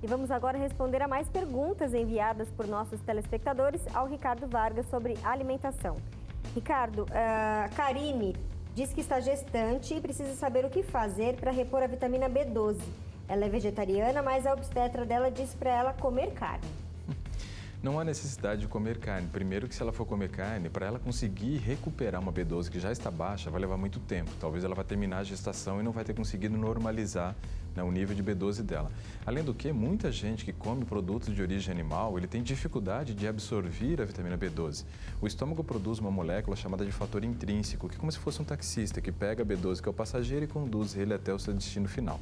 E vamos agora responder a mais perguntas enviadas por nossos telespectadores ao Ricardo Vargas sobre alimentação. Ricardo, Karine diz que está gestante e precisa saber o que fazer para repor a vitamina B12. Ela é vegetariana, mas a obstetra dela diz para ela comer carne. Não há necessidade de comer carne. Primeiro que se ela for comer carne, para ela conseguir recuperar uma B12 que já está baixa, vai levar muito tempo. Talvez ela vá terminar a gestação e não vai ter conseguido normalizar, né, o nível de B12 dela. Além do que, muita gente que come produtos de origem animal, ele tem dificuldade de absorver a vitamina B12. O estômago produz uma molécula chamada de fator intrínseco, que é como se fosse um taxista que pega a B12, que é o passageiro, e conduz ele até o seu destino final.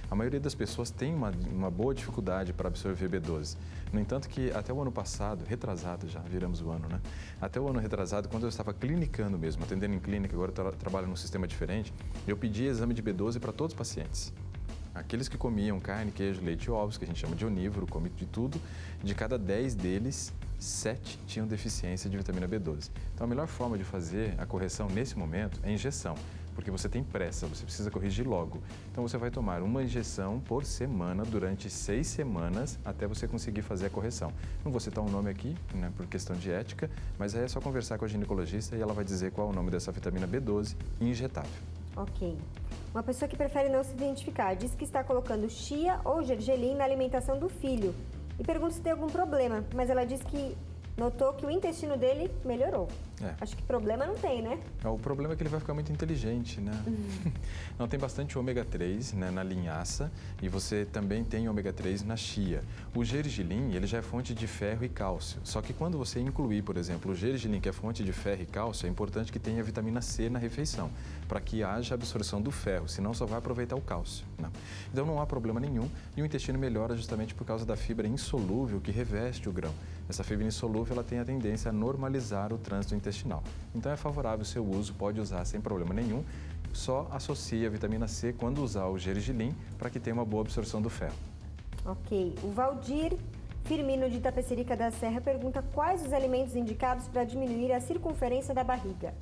A maioria das pessoas tem uma boa dificuldade para absorver B12. No entanto que até o ano passado, retrasado já, viramos o ano, né? Até o ano retrasado, quando eu estava clinicando mesmo, atendendo em clínica, agora eu trabalho num sistema diferente, eu pedi exame de B12 para todos os pacientes. Aqueles que comiam carne, queijo, leite e ovos, que a gente chama de onívoro, come de tudo, de cada 10 deles, 7 tinham deficiência de vitamina B12. Então a melhor forma de fazer a correção nesse momento é injeção, porque você tem pressa, você precisa corrigir logo. Então você vai tomar uma injeção por semana durante 6 semanas até você conseguir fazer a correção. Não vou citar um nome aqui, né, por questão de ética, mas aí é só conversar com a ginecologista e ela vai dizer qual é o nome dessa vitamina B12 injetável. Ok. Uma pessoa que prefere não se identificar diz que está colocando chia ou gergelim na alimentação do filho e pergunta se tem algum problema, mas ela diz que notou que o intestino dele melhorou. Acho que problema não tem, né? O problema é que ele vai ficar muito inteligente, né? Não, tem bastante ômega 3, né, na linhaça, e você também tem ômega 3 na chia. O gergelim, ele já é fonte de ferro e cálcio. Só que quando você incluir, por exemplo, o gergelim, que é fonte de ferro e cálcio, é importante que tenha vitamina C na refeição, para que haja absorção do ferro, senão só vai aproveitar o cálcio, né? Então não há problema nenhum, e o intestino melhora justamente por causa da fibra insolúvel que reveste o grão. Essa fibra insolúvel, ela tem a tendência a normalizar o trânsito intestinal. Então é favorável o seu uso, pode usar sem problema nenhum, só associe a vitamina C quando usar o gergelim para que tenha uma boa absorção do ferro. Ok. O Valdir Firmino de Itapecerica da Serra pergunta quais os alimentos indicados para diminuir a circunferência da barriga.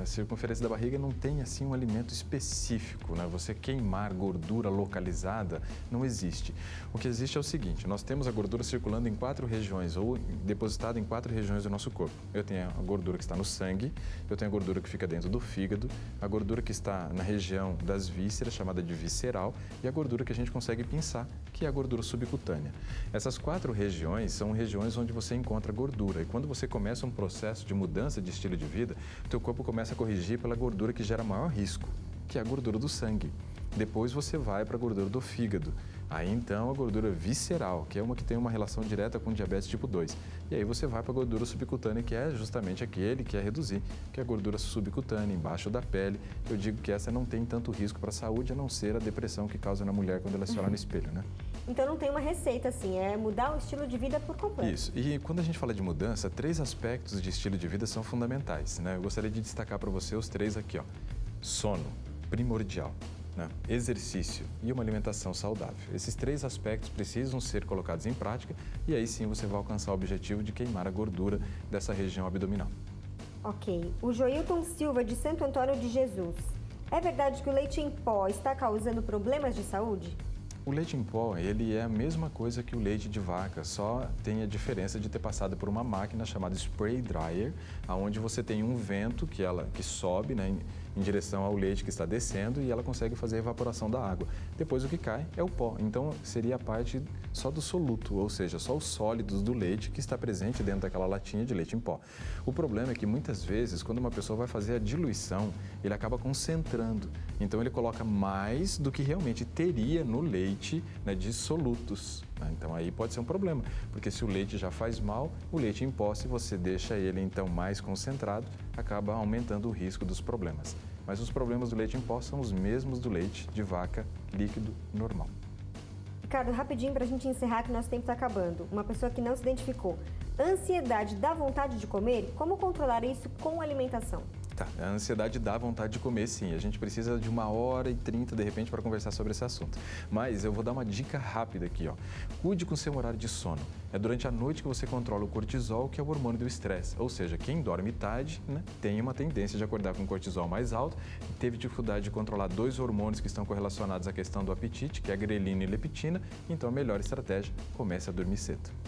A circunferência da barriga não tem assim um alimento específico, né? Você queimar gordura localizada não existe. O que existe é o seguinte: nós temos a gordura circulando em 4 regiões ou depositada em 4 regiões do nosso corpo. Eu tenho a gordura que está no sangue, eu tenho a gordura que fica dentro do fígado, a gordura que está na região das vísceras, chamada de visceral, e a gordura que a gente consegue pinçar, que é a gordura subcutânea. Essas 4 regiões são regiões onde você encontra gordura, e quando você começa um processo de mudança de estilo de vida, o teu corpo começa a corrigir pela gordura que gera maior risco, que é a gordura do sangue. Depois você vai para a gordura do fígado. Aí então a gordura visceral, que é uma que tem uma relação direta com diabetes tipo 2. E aí você vai para a gordura subcutânea, que é justamente aquele que é reduzir, que é a gordura subcutânea, embaixo da pele. Eu digo que essa não tem tanto risco para a saúde, a não ser a depressão que causa na mulher quando ela se olha no espelho, né? Então não tem uma receita assim, é mudar o estilo de vida por completo. Isso. E quando a gente fala de mudança, 3 aspectos de estilo de vida são fundamentais, né? Eu gostaria de destacar para você os 3 aqui, ó. Sono, primordial, né? Exercício e uma alimentação saudável. Esses 3 aspectos precisam ser colocados em prática e aí sim você vai alcançar o objetivo de queimar a gordura dessa região abdominal. Ok. O Joilton Silva de Santo Antônio de Jesus. É verdade que o leite em pó está causando problemas de saúde? O leite em pó, ele é a mesma coisa que o leite de vaca, só tem a diferença de ter passado por uma máquina chamada spray dryer, onde você tem um vento que sobe, né, em direção ao leite que está descendo e ela consegue fazer a evaporação da água. Depois o que cai é o pó, então seria a parte só do soluto, ou seja, só os sólidos do leite que está presente dentro daquela latinha de leite em pó. O problema é que muitas vezes, quando uma pessoa vai fazer a diluição, ele acaba concentrando, então ele coloca mais do que realmente teria no leite, né, de solutos. Então aí pode ser um problema, porque se o leite já faz mal, o leite em pó, se você deixa ele então mais concentrado, acaba aumentando o risco dos problemas. Mas os problemas do leite em pó são os mesmos do leite de vaca líquido normal. Ricardo, rapidinho para a gente encerrar que nosso tempo está acabando. Uma pessoa que não se identificou. Ansiedade dá vontade de comer? Como controlar isso com alimentação? Tá, a ansiedade dá vontade de comer, sim. A gente precisa de 1h30, de repente, para conversar sobre esse assunto. Mas eu vou dar uma dica rápida aqui, ó. Cuide com o seu horário de sono. É durante a noite que você controla o cortisol, que é o hormônio do estresse. Ou seja, quem dorme tarde, né, tem uma tendência de acordar com cortisol mais alto e teve dificuldade de controlar 2 hormônios que estão correlacionados à questão do apetite, que é a grelina e leptina. Então, a melhor estratégia, comece a dormir cedo.